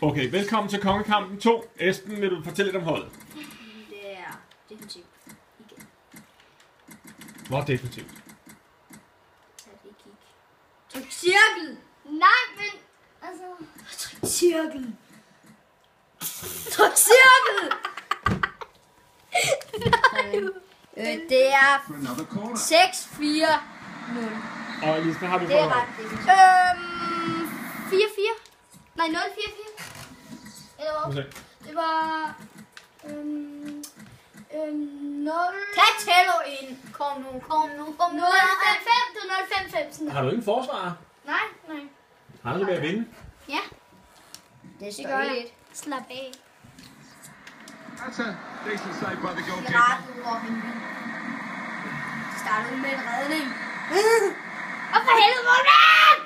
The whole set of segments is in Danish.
Okay, velkommen til Kongekampen 2. Esben, vil du fortælle lidt om holdet? Det er definitivt. Igen. Hvor definitivt? Tag det kig. Tryk cirkel! Nej, men... Altså... Tryk cirkel! Tryk cirkel! Det er 6-4-0. Og Lisbeth, har du Det er fået? ret definitivt. 4-4. Nej, 0-4-4. Eller hvad? Det var... 0... Tag Tello ind. Kom nu. 0-5-5. Det er 0-5-5. Har du ingen forsvarer? Nej. Har du ved at vinde? Ja. Det gør jeg. Slap af. That's a decent save by the goalkeeper. Piraten over hende. De startede med en redning. Og for helvede, målmand!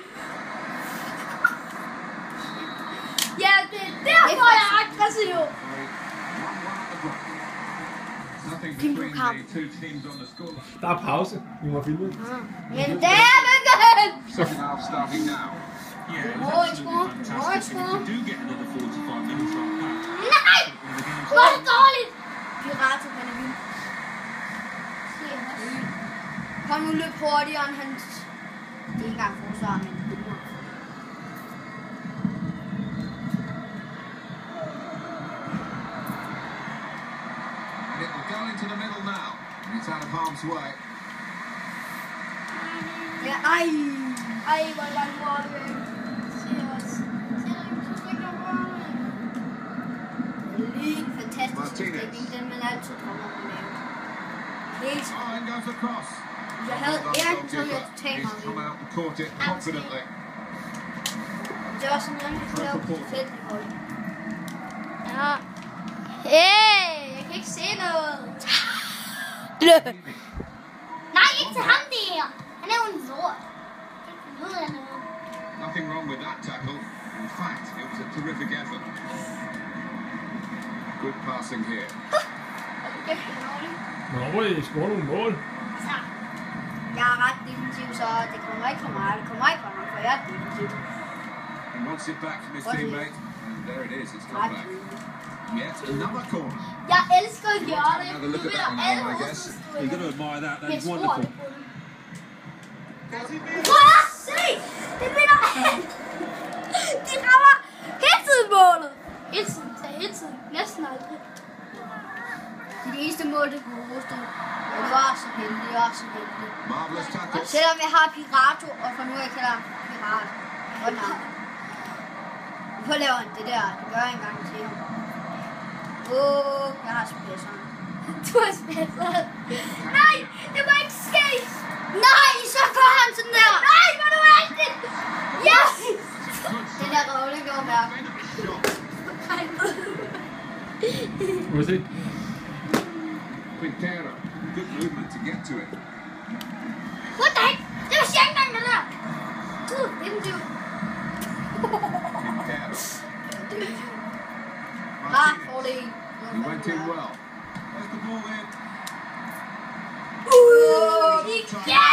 Ja, det er derfor, jeg er aggressiv. Nothing between the two teams on the scoreline. Der er pause. Vi må filme. Men dammegen! Second half starting now. Mål score. If you do get another 45 minutes like that. Nej! Hvor er det dårligt! Pirater, han er vild. Kom nu lidt hurtigere end hans... Det er ikke engang forsvar, men... And it will go into the middle now. And it's out of harm's way. Ja, ej, hvor langt var det væk. Lige en fantastisk udvikling, den man altid kommer på lave. Helt Oh, and goes across. Jeg havde Erik, så jeg totalt He's come out and caught it confidently. Det var sådan noget, jeg lavede tilfældigt hold. Ja. Hey, jeg kan ikke se noget. Nej, ikke til ham der. Han er jo en lort. Nothing wrong with that tackle. In fact, it was a terrific effort. Good passing here. Nå, I scorer nogle mål. Jeg er ret defensiv, så det kommer ikke fra mig. Det kommer ikke fra mig, for jeg er defensiv. He wants it back from his teammate. And there it is, it's come back. Yet another corner. Jeg elsker hjørne. Another look at that one now, I guess. You've got to admire that. That is wonderful. Prøv at se! Det vinder han! De rammer hele tiden målet. Hele tiden. Næsten aldrig. Det er det eneste mål, det kunne hoste. Det var så heldig, Marvelous tackle. Selvom jeg har Pirato, og for nu jeg kalder ham Pirat. Godt navn. Hvorfor laver han det der? Det gør jeg engang til ham. Jeg har spæsseren. Du har spæsseren. Nej, det må ikke ske. Nej, så gør han sådan der. Nej, hvor er du rigtigt. Yes! Den der røvling går mærke. Må vi se? Quintero. Good movement to get to it. What the heck? Det var sjældent det der. Gud, det er en dyv. Quintero. Fordel. He went in well. There's the ball in. Ja!